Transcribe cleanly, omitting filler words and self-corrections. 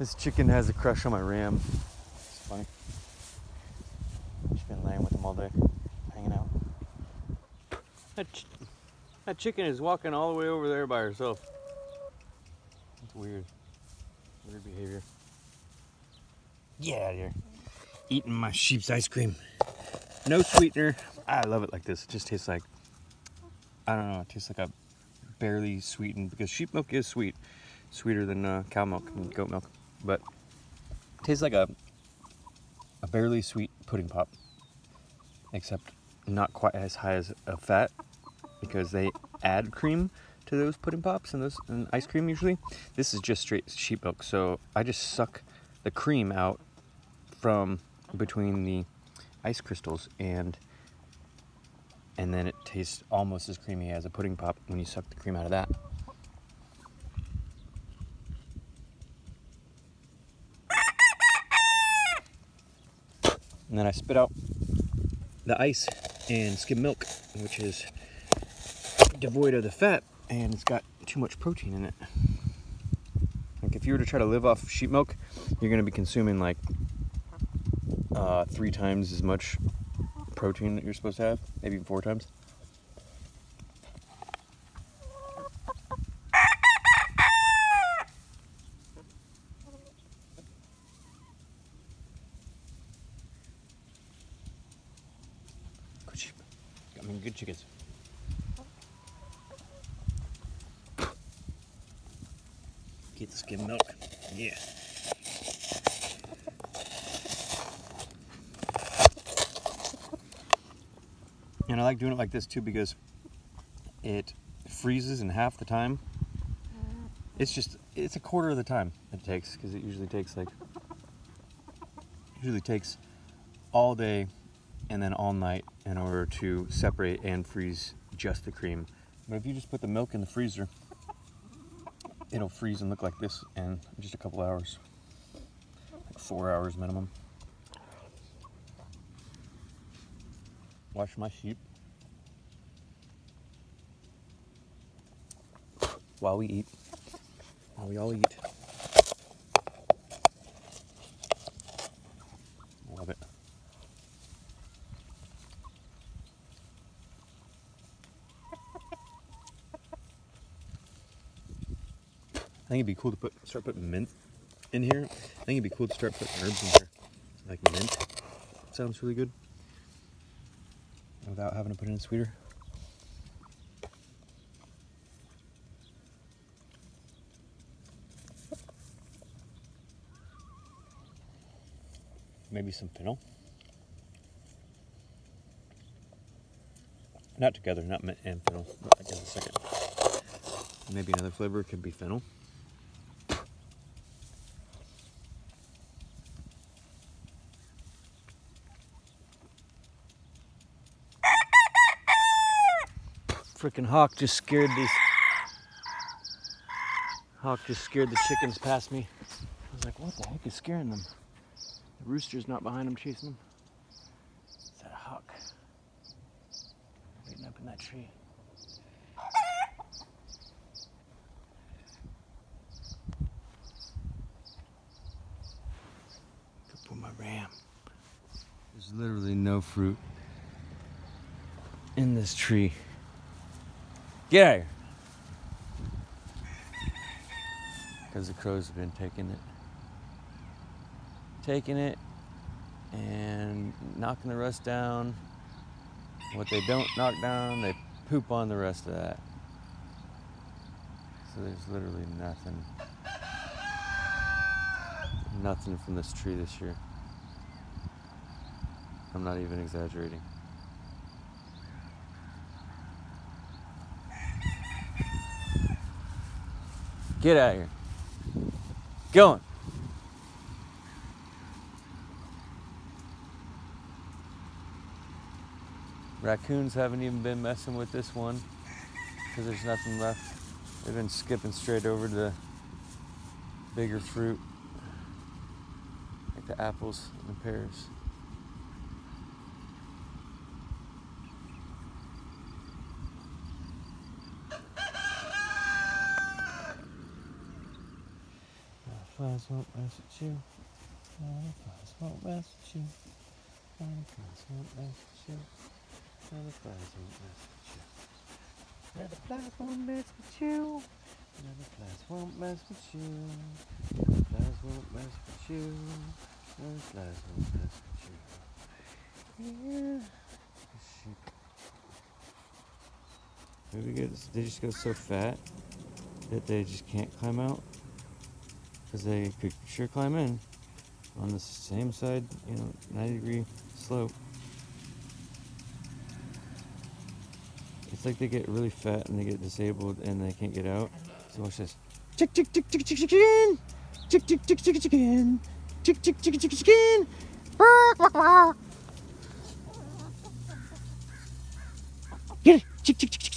This chicken has a crush on my ram. It's funny. She's been laying with him all day, hanging out. That chicken is walking all the way over there by herself. It's weird. Weird behavior. Get out of here. Eating my sheep's ice cream. No sweetener. I love it like this. It just tastes like, I don't know, it tastes like a barely sweetened, because sheep milk is sweet. Sweeter than cow milk and goat milk. But it tastes like a barely sweet pudding pop. Except not quite as high as a fat, because they add cream to those pudding pops and ice cream usually. This is just straight sheep milk, so I just suck the cream out from between the ice crystals, and then it tastes almost as creamy as a pudding pop when you suck the cream out of that. And then I spit out the ice and skim milk, which is devoid of the fat, and it's got too much protein in it. Like if you were to try to live off sheep milk, you're going to be consuming like 3 times as much protein that you're supposed to have, maybe even 4 times. Good sheep. I mean, good chickens. Get the skim milk. Yeah. And I like doing it like this too, because it freezes in half the time. It's a quarter of the time it takes, because it usually takes all day and then all night in order to separate and freeze just the cream. But if you just put the milk in the freezer, it'll freeze and look like this in just a couple hours, like 4 hours minimum. Watch my sheep while we all eat. Love it. I think it'd be cool to start putting mint in here. I think it'd be cool to start putting herbs in here, like mint. Sounds really good. Without having to put in sweeter. Maybe some fennel. Not together, not mint and fennel. I guess a second. Maybe another flavor could be fennel. Freaking hawk just scared the chickens past me. I was like, what the heck is scaring them? The rooster's not behind them chasing them. Is that a hawk? Waiting up in that tree. Good for my ram. There's literally no fruit in this tree. Get out of here. Because the crows have been taking it and knocking the rest down. What they don't knock down, they poop on the rest of that. So there's literally nothing from this tree this year. I'm not even exaggerating. Get out of here. Going. Raccoons haven't even been messing with this one because there's nothing left. They've been skipping straight over to the bigger fruit, like the apples and the pears. Butterflies won't mess with you. Butterflies won't mess with you. Butterflies won't mess with you. Butterflies won't mess with you. Butterflies won't mess with you. Butterflies won't mess with you. Butterflies won't mess with you. Butterflies won't mess with you. Yeah. Maybe they just go so fat that they just can't climb out. Because they could sure climb in on the same side, 90-degree slope. It's like they get really fat and they get disabled and they can't get out. So watch this. Chick chick chick chick chick chicken. Chick chick chick chick chicken. Chick chick chick chick chicken. Get it. Chick chick chick chick.